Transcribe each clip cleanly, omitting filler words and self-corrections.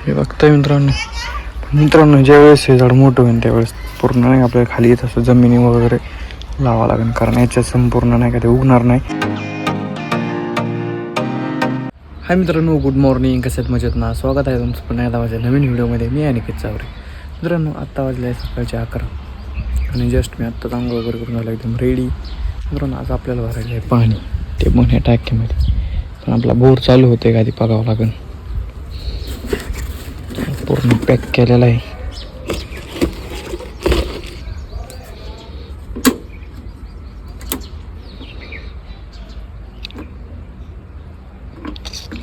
हे बघताय मित्रांनो ज्यावेळेस हे झाड मोठं होईल त्यावेळेस पूर्ण नाही आपल्याला खाली येत असं जमिनी वगैरे लावा लागेल, कारण याच्यात संपूर्ण नाही का ते उगणार नाही. हाय मित्रांनो, गुड मॉर्निंग. कशात मजेत ना? स्वागत आहे तुमचं पुन्हा एकदा माझ्या नवीन व्हिडिओमध्ये. मी अनिकेत चावरे. मित्रांनो, आत्ता वाजले सकाळचे 11 आणि जस्ट मी आत्ता आंघोळ वगैरे करून झालं एकदम रेडी. मित्रांनो, आज आपल्याला भरायचं आहे पाणी, ते पण ह्या टाकीमध्ये. पण आपला बोर चालू होते का आधी बघावं लागेल. पूर्ण पॅक केलेला आहे.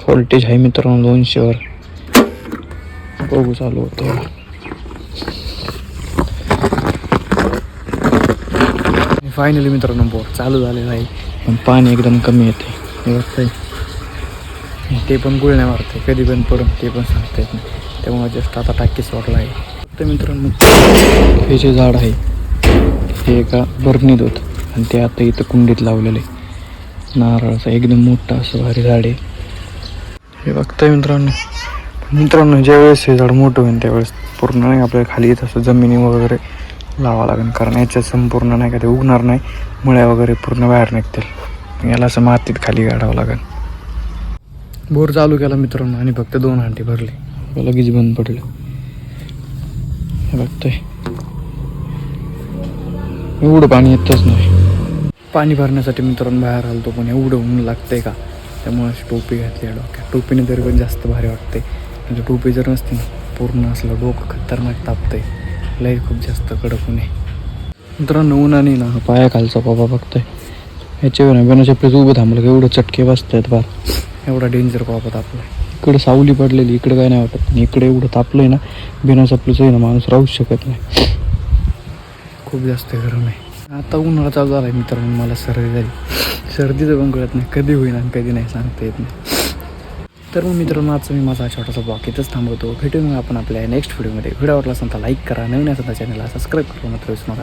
व्होल्टेज आहे मित्रांनो 200 वर. बघू चालू होतं. फायनली मित्रांनो बोर चालू झालेला आहे, पण पाणी एकदम कमी येते. हे बघताय, ते पण गुळण्या मारते, कधी पण पडून ते पण सांगता येत नाही. त्यामुळे जस्ट आता टाकी सोडला आहे. तर मित्रांनो, हे जे झाड आहे हे एका बरणीत होतं आणि ते आता इथं कुंडीत लावलेलं आहे. नारळाचं एकदम मोठं असं भारी झाड आहे. हे बघताय मित्रांनो ज्यावेळेस हे झाड मोठं होईल त्यावेळेस पूर्ण नाही आपल्याला खाली येत असं जमिनी वगैरे लावा लागेल, कारण याच्यात संपूर्ण नाही का ते उगणार नाही. मुळ्या वगैरे पूर्ण बाहेर निघतील. याला असं मातीत खाली काढावं लागेल. बोर चालू केला मित्रांनो आणि फक्त 2 हांडे भरले, लगेच बंद पडले. हे बघताय, एवढं पाणी येतच नाही. पाणी भरण्यासाठी मित्रांनो बाहेर आलतो, पण एवढं ऊन लागतंय का, त्यामुळे अशी टोपी घातली आहे डोक्यात. टोपीने तरी पण जास्त भारी वाटते. म्हणजे टोपी जर नसती ना, पूर्ण असलं डोकं खतरनाक तापतंय. लई खूप जास्त कडक ऊन आहे मित्रांनो. उन्हाने ना पाया खालचा बाबा बघताय, ह्याच्या बिना चपलीचं उभं थांबलं की एवढं चटके बसतायत बार. एवढा डेंजर बाबा तापला. इकडं सावली पडलेली, इकडं काय नाही वाटत, पण इकडे एवढं तापलंय ना, बिना चपलीचं आहे ना माणूस राहूच शकत नाही. खूप जास्त गरम आहे. आता उन्हाळा चालू झाला आहे मित्रांनो, मला सर्दी झाली. सर्दीचं पण कळत नाही कधी होईल आणि कधी नाही, सांगता येत नाही. तर मग मित्रांनो, आजचा मी माझा छोटासा ब्लॉग इथंच थांबवतो. भेटू मग आपण आपल्या नेक्स्ट व्हिडिओमध्ये. व्हिडिओ आवडला असेल तर लाईक करा, नवीन असेल तर चॅनलला सबस्क्राईब करा, मात्र विसरू नका.